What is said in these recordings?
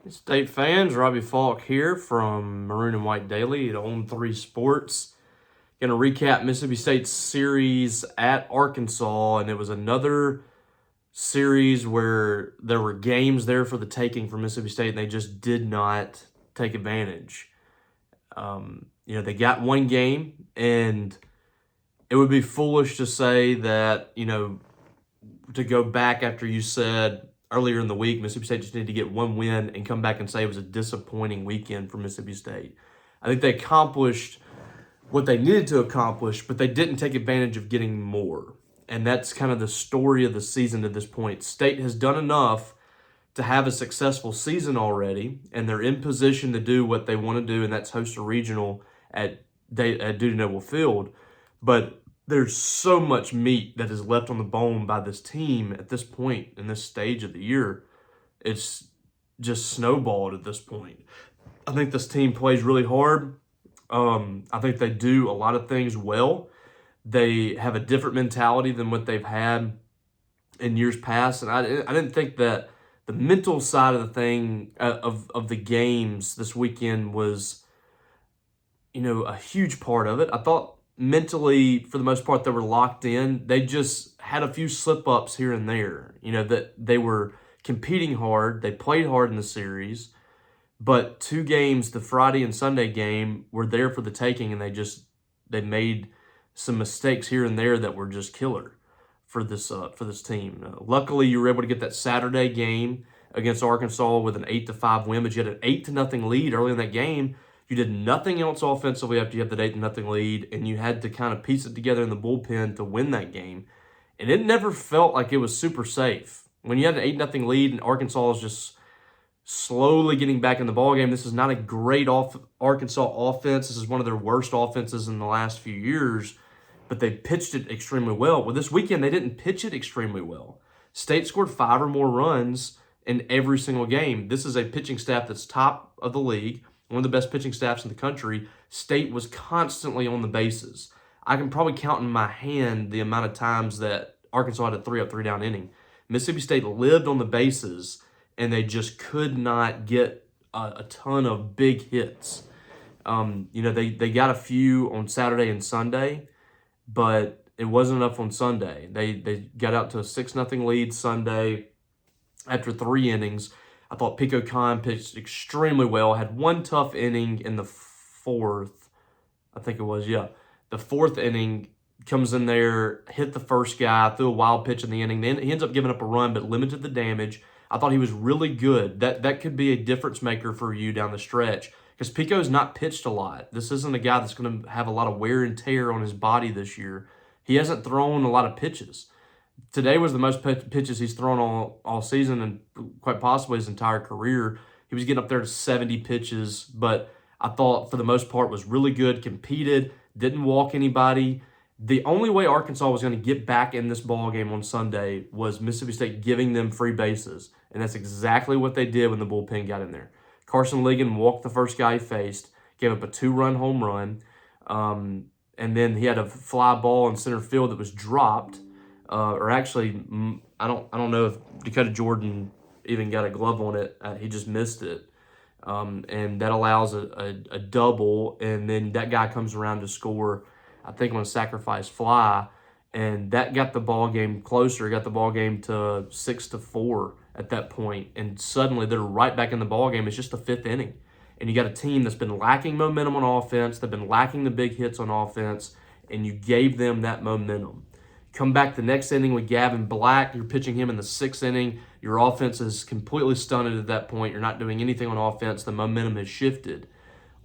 State fans, Robbie Falk here from Maroon and White Daily at On 3 Sports. Going to recap Mississippi State's series at Arkansas, and it was another series where there were games there for the taking for Mississippi State, and they just did not take advantage. They got one game, and it would be foolish to say that, to go back after you said earlier in the week, Mississippi State just needed to get one win and come back and say it was a disappointing weekend for Mississippi State. I think they accomplished what they needed to accomplish, but they didn't take advantage of getting more. And that's kind of the story of the season to this point. State has done enough to have a successful season already, and they're in position to do what they want to do, and that's host a regional at Duty Noble Field. But there's so much meat that is left on the bone by this team at this point in this stage of the year. It's just snowballed at this point. I think this team plays really hard. I think they do a lot of things well. They have a different mentality than what they've had in years past. And I didn't think that the mental side of the thing, of the games this weekend was, a huge part of it. I thought mentally, for the most part, they were locked in. They just had a few slip-ups here and there, that they were competing hard. They played hard in the series, but two games, the Friday and Sunday game, were there for the taking, and they made some mistakes here and there that were just killer for this team. Luckily, you were able to get that Saturday game against Arkansas with an 8-5 win, but you had an 8-0 lead early in that game. You did nothing else offensively after you had that 8-0 lead, and you had to kind of piece it together in the bullpen to win that game. And it never felt like it was super safe. When you had an 8-0 lead and Arkansas is just slowly getting back in the ballgame, this is not a great Arkansas offense. This is one of their worst offenses in the last few years, but they pitched it extremely well. Well, this weekend, they didn't pitch it extremely well. State scored 5 or more runs in every single game. This is a pitching staff that's top of the league, one of the best pitching staffs in the country. State was constantly on the bases. I can probably count in my hand the amount of times that Arkansas had a 3-up, 3-down inning. Mississippi State lived on the bases, and they just could not get a ton of big hits. They got a few on Saturday and Sunday, but it wasn't enough on Sunday. They got out to a 6-0 lead Sunday after 3 innings. I thought Pico Khan pitched extremely well, had one tough inning in the fourth, I think it was, yeah. The fourth inning, comes in there, hit the first guy, threw a wild pitch in the inning. Then he ends up giving up a run, but limited the damage. I thought he was really good. That could be a difference maker for you down the stretch, because Pico's not pitched a lot. This isn't a guy that's going to have a lot of wear and tear on his body this year. He hasn't thrown a lot of pitches. Today was the most pitches he's thrown all season, and quite possibly his entire career. He was getting up there to 70 pitches, but I thought for the most part was really good, competed, didn't walk anybody. The only way Arkansas was going to get back in this ball game on Sunday was Mississippi State giving them free bases, and that's exactly what they did when the bullpen got in there. Carson Ligon walked the first guy he faced, gave up a 2-run home run, and then he had a fly ball in center field that was dropped. Or actually, I don't know if Dakota Jordan even got a glove on it. He just missed it. And that allows a double, and then that guy comes around to score, I think, on a sacrifice fly, and that got the ball game closer. It got the ball game to 6-4 at that point, and suddenly they're right back in the ball game. It's just the 5th inning, and you got a team that's been lacking momentum on offense. They've been lacking the big hits on offense, and you gave them that momentum. Come back the next inning with Gavin Black. You're pitching him in the 6th inning. Your offense is completely stunted at that point. You're not doing anything on offense. The momentum has shifted.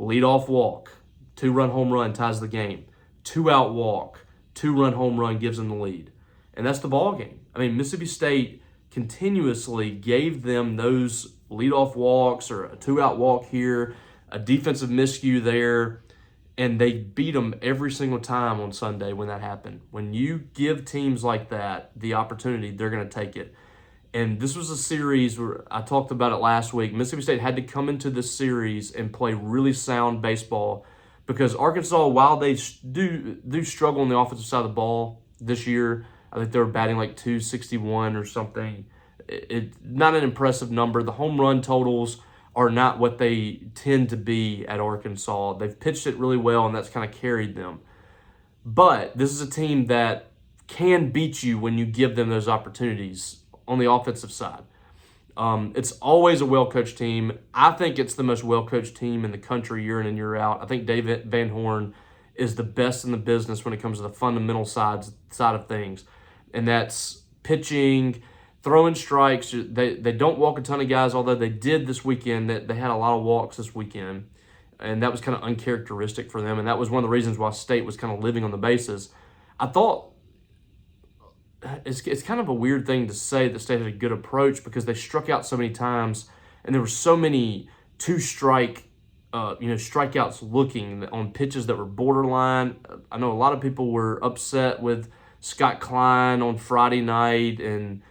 Leadoff walk, 2-run home run ties the game. 2-out walk, 2-run home run gives them the lead. And that's the ball game. I mean, Mississippi State continuously gave them those leadoff walks, or a 2-out walk here, a defensive miscue there, and they beat them every single time on Sunday when that happened. When you give teams like that the opportunity, they're going to take it. And this was a series where I talked about it last week. Mississippi State had to come into this series and play really sound baseball, because Arkansas, while they do struggle on the offensive side of the ball this year, I think they were batting like 261 or something. It's not an impressive number. The home run totals are not what they tend to be at Arkansas. They've pitched it really well, and that's kind of carried them. But this is a team that can beat you when you give them those opportunities on the offensive side. It's always a well-coached team. I think it's the most well-coached team in the country year in and year out. I think David Van Horn is the best in the business when it comes to the fundamental side of things. And that's pitching, throwing strikes. They don't walk a ton of guys, although they did this weekend. They had a lot of walks this weekend. And that was kind of uncharacteristic for them. And that was one of the reasons why State was kind of living on the bases. I thought it's kind of a weird thing to say that State had a good approach because they struck out so many times, and there were so many strikeouts looking on pitches that were borderline. I know a lot of people were upset with Scott Klein on Friday night, and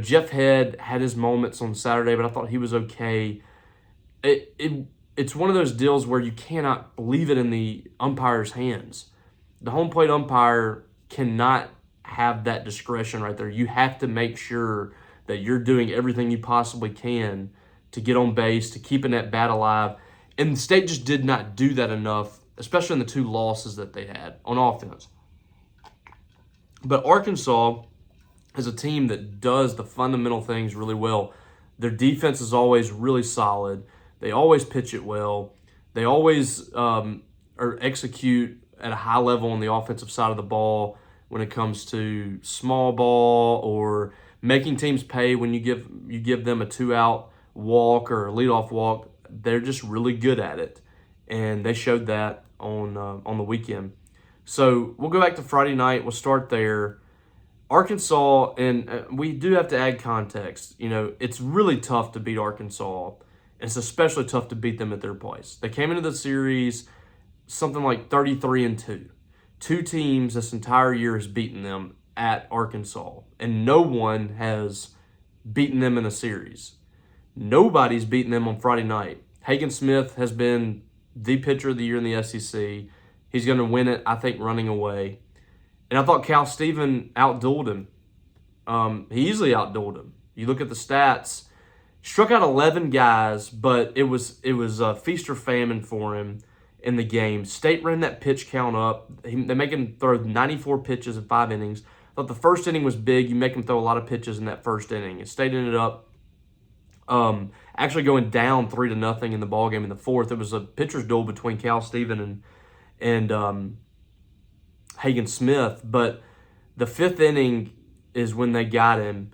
Jeff Head had his moments on Saturday, but I thought he was okay. It's one of those deals where you cannot leave it in the umpire's hands. The home plate umpire cannot have that discretion right there. You have to make sure that you're doing everything you possibly can to get on base, to keeping that bat alive. And the State just did not do that enough, especially in the two losses that they had on offense. But Arkansas is a team that does the fundamental things really well. Their defense is always really solid. They always pitch it well. They always execute at a high level on the offensive side of the ball when it comes to small ball or making teams pay when you give them a 2-out walk or a leadoff walk. They're just really good at it, and they showed that on the weekend. So we'll go back to Friday night. We'll start there. Arkansas, and we do have to add context. It's really tough to beat Arkansas. It's especially tough to beat them at their place. They came into the series something like 33-2. Two teams this entire year has beaten them at Arkansas, and no one has beaten them in a series. Nobody's beaten them on Friday night. Hagen Smith has been the pitcher of the year in the SEC. He's going to win it, I think, running away. And I thought Cal Steven outdueled him. He easily outdueled him. You look at the stats, struck out 11 guys, but it was feast or famine for him in the game. State ran that pitch count up. They make him throw 94 pitches in 5 innings. I thought the first inning was big. You make him throw a lot of pitches in that first inning. And State ended up actually going down 3-0 in the ballgame in the fourth. It was a pitcher's duel between Cal Steven and Hagen Smith. But the 5th inning is when they got him.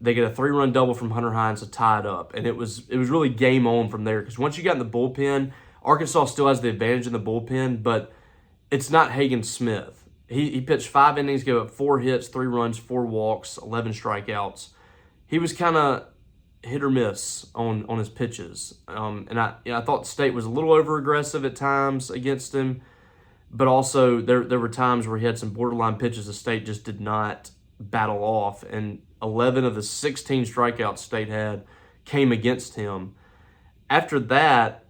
They get a 3-run double from Hunter Hines to tie it up. And it was really game on from there. Because once you got in the bullpen, Arkansas still has the advantage in the bullpen, but it's not Hagen Smith. He pitched 5 innings, gave up 4 hits, 3 runs, 4 walks, 11 strikeouts. He was kind of hit or miss on his pitches. And I thought State was a little over-aggressive at times against him, but also there were times where he had some borderline pitches the State just did not battle off, and 11 of the 16 strikeouts State had came against him. After that,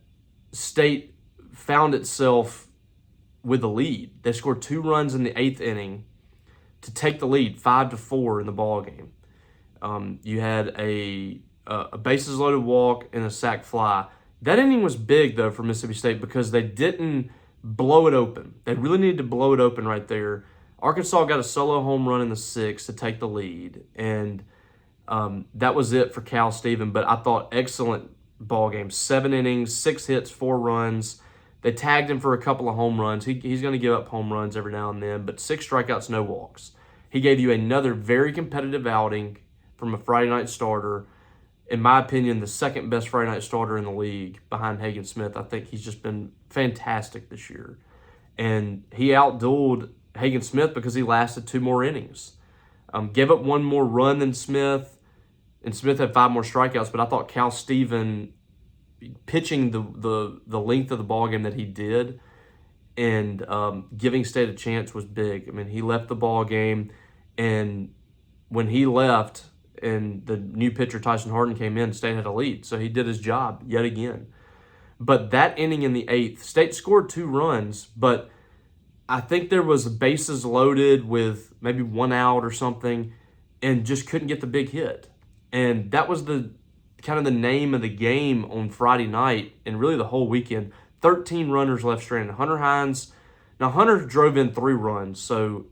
State found itself with the lead. They scored 2 runs in the 8th inning to take the lead, 5-4 in the ball game. You had a bases loaded walk and a sac fly. That inning was big though for Mississippi State because they didn't blow it open. They really needed to blow it open right there. Arkansas got a solo home run in the 6th to take the lead, and that was it for Cal Steven. But I thought excellent ball game. 7 innings, 6 hits, 4 runs. They tagged him for a couple of home runs. He's going to give up home runs every now and then, but 6 strikeouts, no walks. He gave you another very competitive outing from a Friday night starter. In my opinion, the second best Friday night starter in the league behind Hagen Smith. I think he's just been fantastic this year. And he outdueled Hagen Smith because he lasted 2 more innings. Gave up 1 more run than Smith, and Smith had 5 more strikeouts, but I thought Cal Steven pitching the length of the ballgame that he did and giving State a chance was big. I mean, he left the ballgame, and when he left and the new pitcher Tyson Harden came in, State had a lead. So he did his job yet again. But that inning in the 8th, State scored 2 runs, but I think there was bases loaded with maybe 1 out or something and just couldn't get the big hit. And that was the kind of the name of the game on Friday night and really the whole weekend. 13 runners left stranded. Hunter Hines, now Hunter drove in 3 runs, so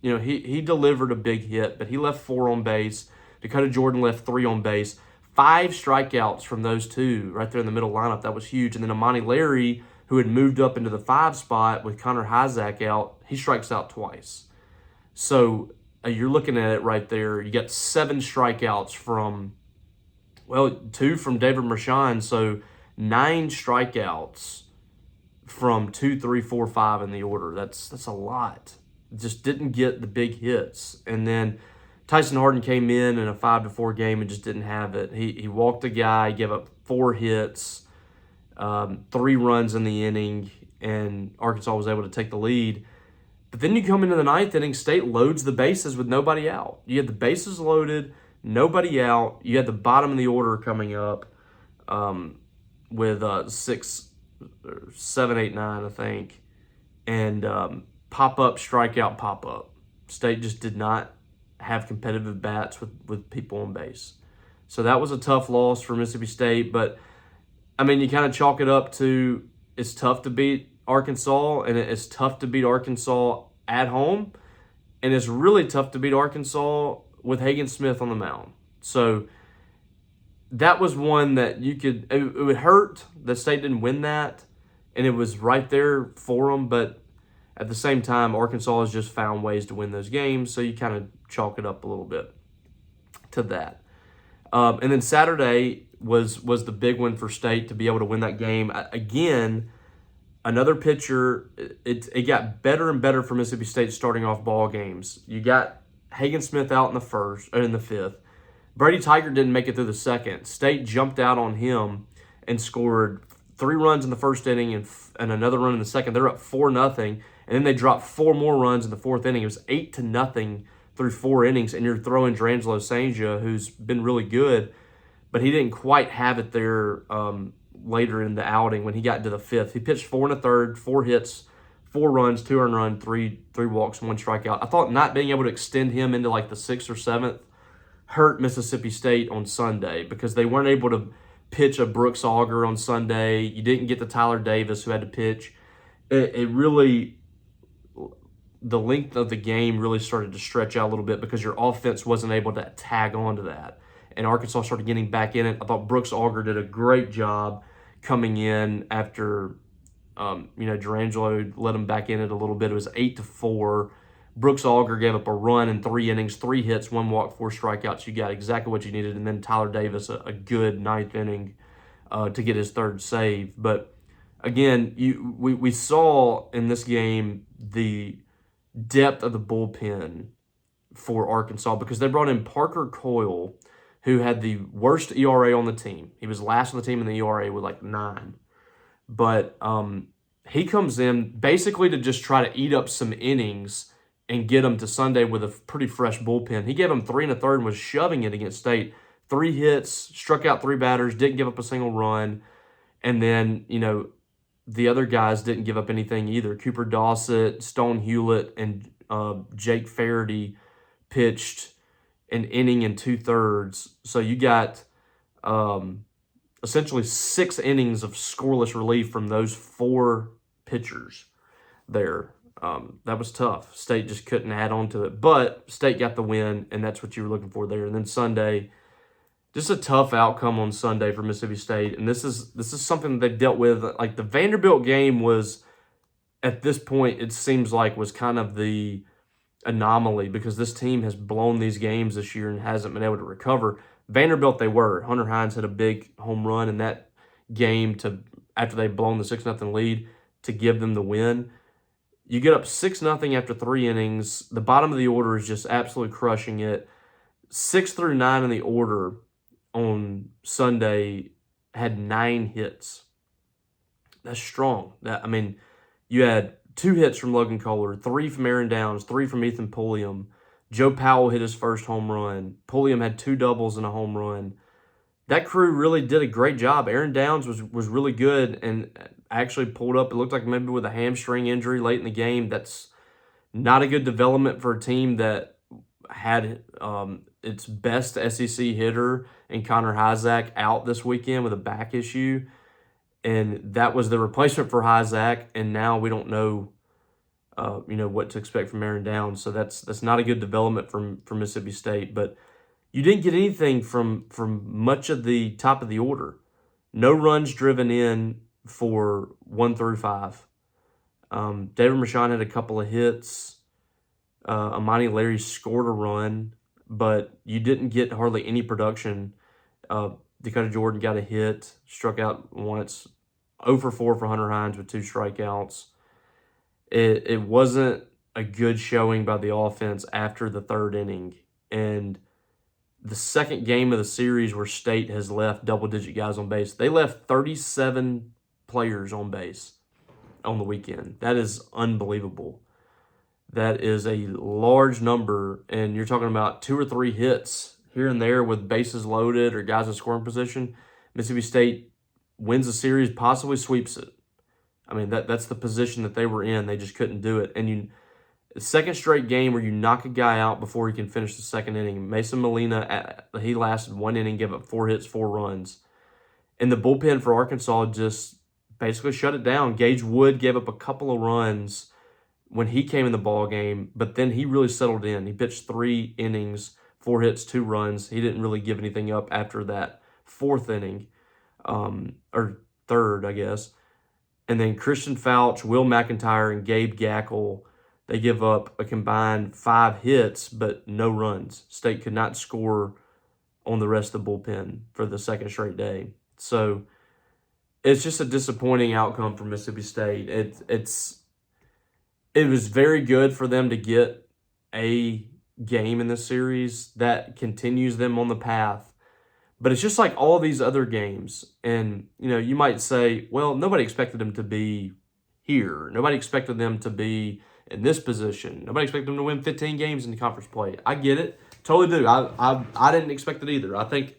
he delivered a big hit, but he left 4 on base. Dakota Jordan left 3 on base. 5 strikeouts from those 2 right there in the middle lineup. That was huge. And then Amani Larry, who had moved up into the 5 spot with Connor Hyzak out, he strikes out twice. So you're looking at it right there. You got 7 strikeouts from, 2 from David Mershon. So 9 strikeouts from 2, 3, 4, 5 in the order. That's a lot. Just didn't get the big hits. And then Tyson Harden came in a 5-4 game and just didn't have it. He walked a guy, gave up 4 hits, 3 runs in the inning, and Arkansas was able to take the lead. But then you come into the 9th inning, State loads the bases with nobody out. You had the bases loaded, nobody out. You had the bottom of the order coming up with 6, 7, 8, 9, I think, and pop-up, strikeout, pop-up. State just did not have competitive bats with people on base. So that was a tough loss for Mississippi State. But, I mean, you kind of chalk it up to it's tough to beat Arkansas, and it's tough to beat Arkansas at home, and it's really tough to beat Arkansas with Hagen Smith on the mound. So that was one that you could – it would hurt that State didn't win that, and it was right there for them. But at the same time, Arkansas has just found ways to win those games, so you kind of chalk it up a little bit to that. And then Saturday was the big one for State to be able to win that game. Again, another pitcher, it got better and better for Mississippi State starting off ball games. You got Hagen Smith out in the 5th. Brady Tiger didn't make it through the 2nd. State jumped out on him and scored 3 runs in the 1st inning and another run in the 2nd. They're up 4-0, and then they dropped 4 more runs in the 4th inning. It was 8-0 through 4 innings, and you're throwing Drangelo Sangea, who's been really good, but he didn't quite have it there later in the outing when he got into the 5th. He pitched 4 1/3, 4 hits, 4 runs, 2 earned run, 3 walks, 1 strikeout. I thought not being able to extend him into like the 6th or 7th hurt Mississippi State on Sunday because they weren't able to pitch a Brooks Auger on Sunday. You didn't get the Tyler Davis who had to pitch. It really, the length of the game really started to stretch out a little bit because your offense wasn't able to tag on to that. And Arkansas started getting back in it. I thought Brooks Auger did a great job coming in after, Durangelo let him back in it a little bit. It was 8-4. Brooks Auger gave up a run in 3 innings, 3 hits, 1 walk, 4 strikeouts. You got exactly what you needed. And then Tyler Davis, a good 9th inning to get his 3rd save. But again, we saw in this game the depth of the bullpen for Arkansas because they brought in Parker Coyle, who had the worst ERA on the team. He was last on the team in the ERA with like 9. But he comes in basically to just try to eat up some innings and get them to Sunday with a pretty fresh bullpen. He gave them 3 1/3 and was shoving it against State. 3 hits, struck out 3 batters, didn't give up a single run. And then, the other guys didn't give up anything either. Cooper Dossett, Stone Hewlett, and Jake Faraday pitched an inning and 2/3. So you got essentially 6 innings of scoreless relief from those 4 pitchers there. That was tough. State just couldn't add on to it. But State got the win, and that's what you were looking for there. And then Sunday, just a tough outcome on Sunday for Mississippi State. And this is something that they've dealt with. Like the Vanderbilt game was, at this point, it seems like was kind of the anomaly because this team has blown these games this year and hasn't been able to recover. Vanderbilt, they were. Hunter Hines had a big home run in that game after they'd blown the 6-0 lead to give them the win. You get up 6-0 after 3 innings. The bottom of the order is just absolutely crushing it. 6 through 9 in the order on Sunday had 9 hits. That's strong. You had 2 hits from Logan Kohler, 3 from Aaron Downs, 3 from Ethan Pulliam. Joe Powell hit his first home run. Pulliam had 2 doubles and a home run. That crew really did a great job. Aaron Downs was really good and actually pulled up. It looked like maybe with a hamstring injury late in the game. That's not a good development for a team that had its best SEC hitter and Connor Hyzak out this weekend with a back issue, and that was the replacement for Hyzak, and now we don't know, what to expect from Aaron Downs. So that's not a good development from Mississippi State. But you didn't get anything from much of the top of the order. No runs driven in for 1 through 5. David Rashawn had a couple of hits. Amani Larry scored a run, but you didn't get hardly any production. Dakota Jordan got a hit, struck out once, 0 for 4 for Hunter Hines with 2 strikeouts. It wasn't a good showing by the offense after the third inning. And the second game of the series where State has left double-digit guys on base, they left 37 players on base on the weekend. That is unbelievable. That is a large number, and you're talking about 2 or 3 hits here and there with bases loaded or guys in scoring position. Mississippi State wins the series, possibly sweeps it. I mean, that's the position that they were in. They just couldn't do it. And the second straight game where you knock a guy out before he can finish the second inning. Mason Molina, he lasted 1 inning, gave up 4 hits, 4 runs. And the bullpen for Arkansas just basically shut it down. Gage Wood gave up a couple of runs when he came in the ball game, but then he really settled in. He pitched 3 innings, 4 hits, 2 runs. He didn't really give anything up after that 4th inning, or 3rd, I guess. And then Christian Fouch, Will McIntyre, and Gabe Gackle, they give up a combined 5 hits, but no runs. State could not score on the rest of the bullpen for the second straight day. So it's just a disappointing outcome for Mississippi State. It was very good for them to get a game in this series that continues them on the path. But it's just like all these other games. And, you might say, well, nobody expected them to be here. Nobody expected them to be in this position. Nobody expected them to win 15 games in the conference play. I get it. Totally do. I didn't expect it either. I think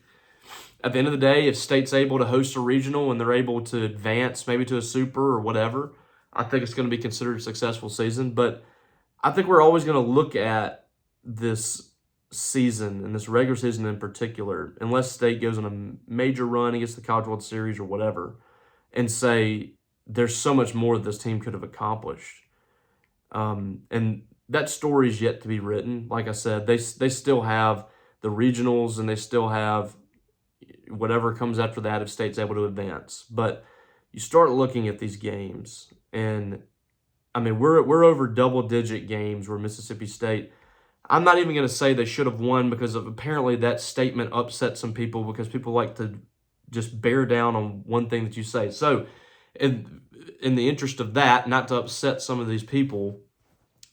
at the end of the day, if State's able to host a regional and they're able to advance maybe to a super or whatever, I think it's going to be considered a successful season. But I think we're always going to look at this season and this regular season in particular, unless State goes on a major run against the College World Series or whatever, and say there's so much more that this team could have accomplished. And that story is yet to be written. Like I said, they still have the regionals and they still have whatever comes after that if State's able to advance. But you start looking at these games, and I mean, we're over double-digit games where Mississippi State, I'm not even going to say they should have won, because apparently that statement upset some people, because people like to just bear down on one thing that you say. So in the interest of that, not to upset some of these people,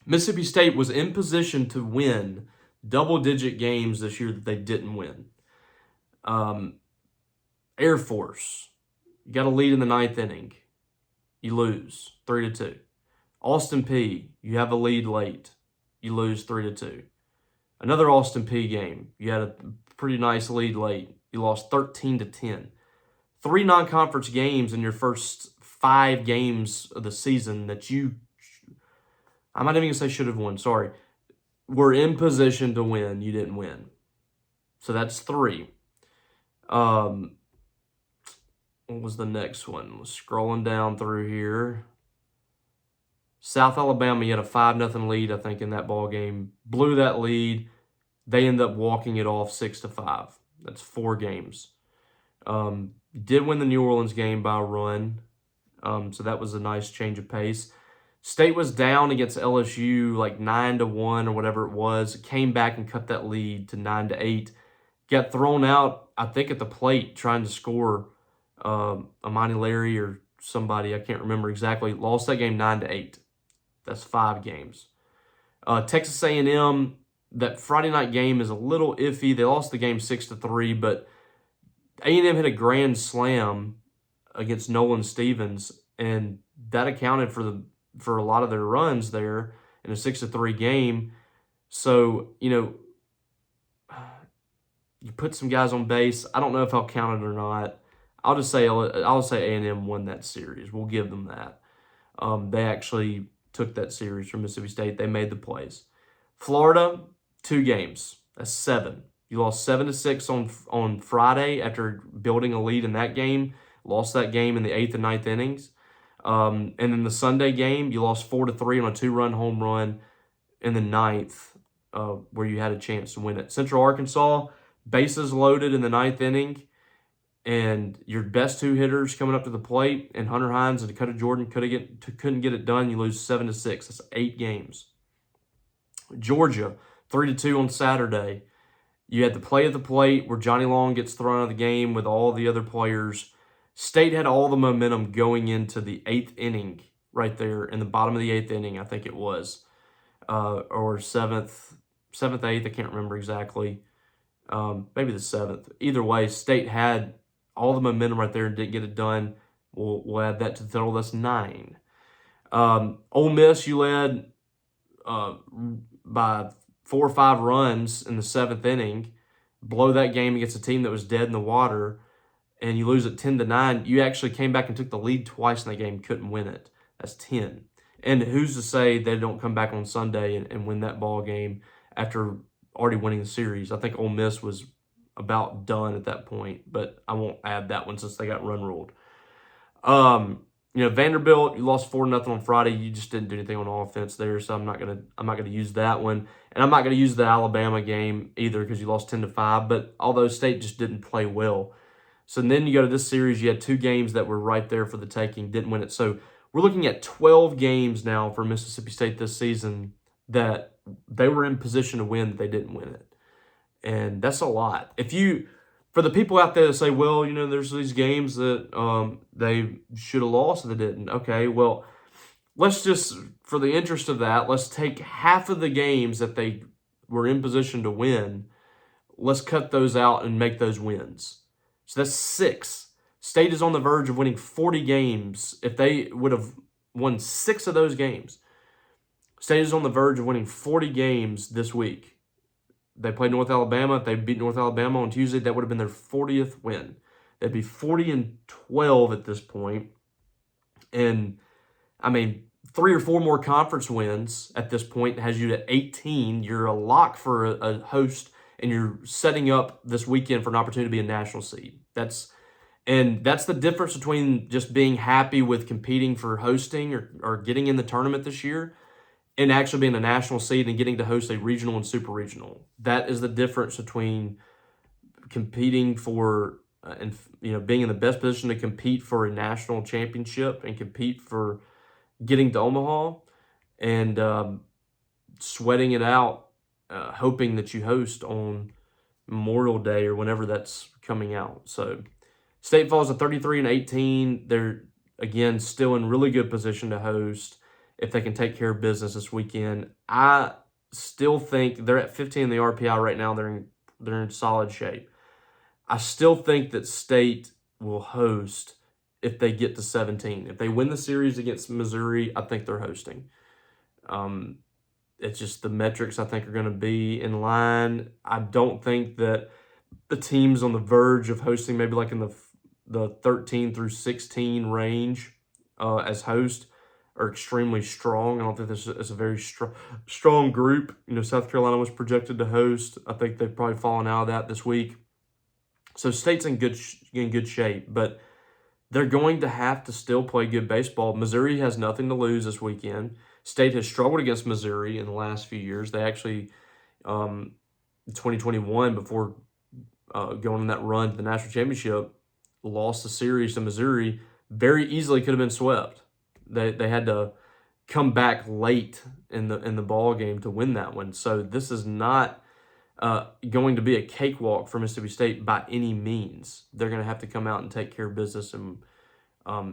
Mississippi State was in position to win double-digit games this year that they didn't win. Air Force, you got a lead in the 9th inning. You lose 3-2. Austin Peay, you have a lead late. You lose 3-2. Another Austin Peay game, you had a pretty nice lead late. You lost 13-10. 3 non-conference games in your first 5 games of the season that I'm not even going to say should have won, sorry. Were in position to win, you didn't win. So that's 3. What was the next one? Scrolling down through here. South Alabama, you had a 5-0 lead, I think, in that ball game. Blew that lead. They end up walking it off 6-5. That's 4 games. Did win the New Orleans game by a run. So that was a nice change of pace. State was down against LSU like 9-1 or whatever it was. Came back and cut that lead to 9-8. Got thrown out, I think, at the plate trying to score Amani Larry or somebody. I can't remember exactly. Lost that game 9-8. That's 5 games. Texas A&M, that Friday night game is a little iffy. They lost the game 6-3, but A&M hit a grand slam against Nolan Stevens, and that accounted for a lot of their runs there in a 6-3 game. So, you put some guys on base. I don't know if I'll count it or not. I'll say A&M won that series. We'll give them that. They actually took that series from Mississippi State. They made the plays. Florida, 2 games. That's 7. You lost 7-6 on Friday after building a lead in that game. Lost that game in the 8th and 9th innings. And then the Sunday game, you lost 4-3 on a 2-run home run in the 9th, where you had a chance to win it. Central Arkansas, bases loaded in the 9th inning, and your best 2 hitters coming up to the plate, and Hunter Hines and Dakota Jordan couldn't get it done. You lose 7-6. That's 8 games. Georgia, 3-2 on Saturday. You had the play at the plate where Johnny Long gets thrown out of the game with all the other players. State had all the momentum going into the 8th inning right there in the bottom of the 8th inning, I think it was, or 7th, 8th, I can't remember exactly. Maybe the 7th. Either way, State had all the momentum right there and didn't get it done. We'll add that to the total. That's 9. Ole Miss, you led by 4 or 5 runs in the 7th inning, blow that game against a team that was dead in the water, and you lose it 10-9. You actually came back and took the lead twice in that game, couldn't win it. That's 10. And who's to say they don't come back on Sunday and win that ball game after already winning the series? I think Ole Miss was about done at that point, but I won't add that one since they got run ruled. Vanderbilt, you lost 4-0 on Friday. You just didn't do anything on offense there, so I'm not gonna use that one, and I'm not gonna use the Alabama game either because you lost 10-5. But although State just didn't play well, so then you go to this series, you had 2 games that were right there for the taking, didn't win it. So we're looking at 12 games now for Mississippi State this season that they were in position to win, that they didn't win it, and that's a lot. For the people out there that say, well, there's these games that they should have lost and they didn't. Okay, well, let's just, for the interest of that, let's take half of the games that they were in position to win. Let's cut those out and make those wins. So that's 6. State is on the verge of winning 40 games. If they would have won 6 of those games, State is on the verge of winning 40 games this week. They played North Alabama. If they beat North Alabama on Tuesday, that would have been their 40th win. They'd be 40-12 at this point. And, 3 or 4 more conference wins at this point has you to 18. You're a lock for a host, and you're setting up this weekend for an opportunity to be a national seed. That's the difference between just being happy with competing for hosting or getting in the tournament this year and actually being a national seed and getting to host a regional and super regional. That is the difference between competing for being in the best position to compete for a national championship and compete for getting to Omaha and sweating it out, hoping that you host on Memorial Day or whenever that's coming out. So State falls to 33-18. They're, again, still in really good position to host if they can take care of business this weekend. I still think they're at 15 in the RPI right now. They're in solid shape. I still think that State will host if they get to 17. If they win the series against Missouri, I think they're hosting. It's just the metrics I think are going to be in line. I don't think that the teams on the verge of hosting, maybe like in the 13 through 16 range as host, are extremely strong. I don't think this is a very strong group. South Carolina was projected to host. I think they've probably fallen out of that this week. So State's in good shape, but they're going to have to still play good baseball. Missouri has nothing to lose this weekend. State has struggled against Missouri in the last few years. They actually, in 2021, before going on that run to the national championship, lost the series to Missouri. Very easily could have been swept. They had to come back late in the ball game to win that one. So this is not going to be a cakewalk for Mississippi State by any means. They're going to have to come out and take care of business, and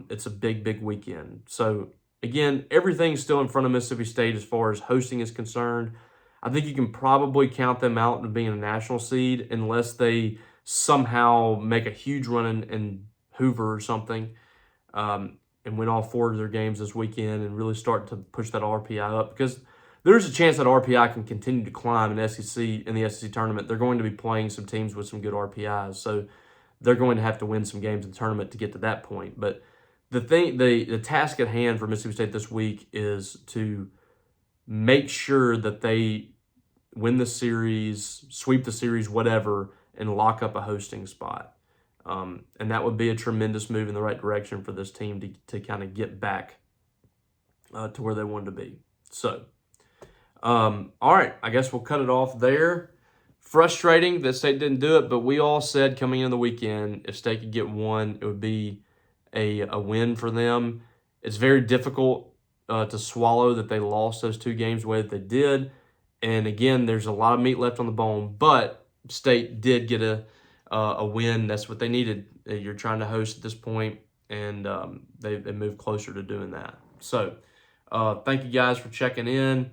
it's a big weekend. So again, everything's still in front of Mississippi State as far as hosting is concerned. I think you can probably count them out in being a national seed unless they somehow make a huge run in Hoover or something. And win all 4 of their games this weekend and really start to push that RPI up, because there's a chance that RPI can continue to climb in the SEC tournament. They're going to be playing some teams with some good RPIs, so they're going to have to win some games in the tournament to get to that point. But the task at hand for Mississippi State this week is to make sure that they win the series, sweep the series, whatever, and lock up a hosting spot. And that would be a tremendous move in the right direction for this team to kind of get back to where they wanted to be. So, all right, I guess we'll cut it off there. Frustrating that State didn't do it, but we all said coming into the weekend, if State could get one, it would be a win for them. It's very difficult to swallow that they lost those 2 games the way that they did. And again, there's a lot of meat left on the bone, but State did get a win. That's what they needed. You're trying to host at this point, and they moved closer to doing that. So thank you guys for checking in.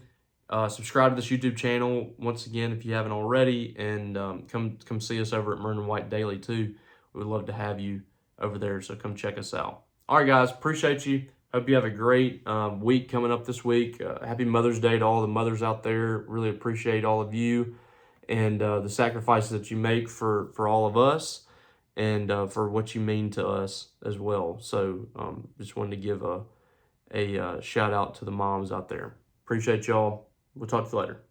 Subscribe to this YouTube channel once again if you haven't already, and come see us over at Maroon and White Daily too. We would love to have you over there, so come check us out. All right, guys, appreciate you. Hope you have a great week coming up this week. Happy Mother's Day to all the mothers out there. Really appreciate all of you and the sacrifices that you make for all of us, and for what you mean to us as well. So just wanted to give a shout out to the moms out there. Appreciate y'all. We'll talk to you later.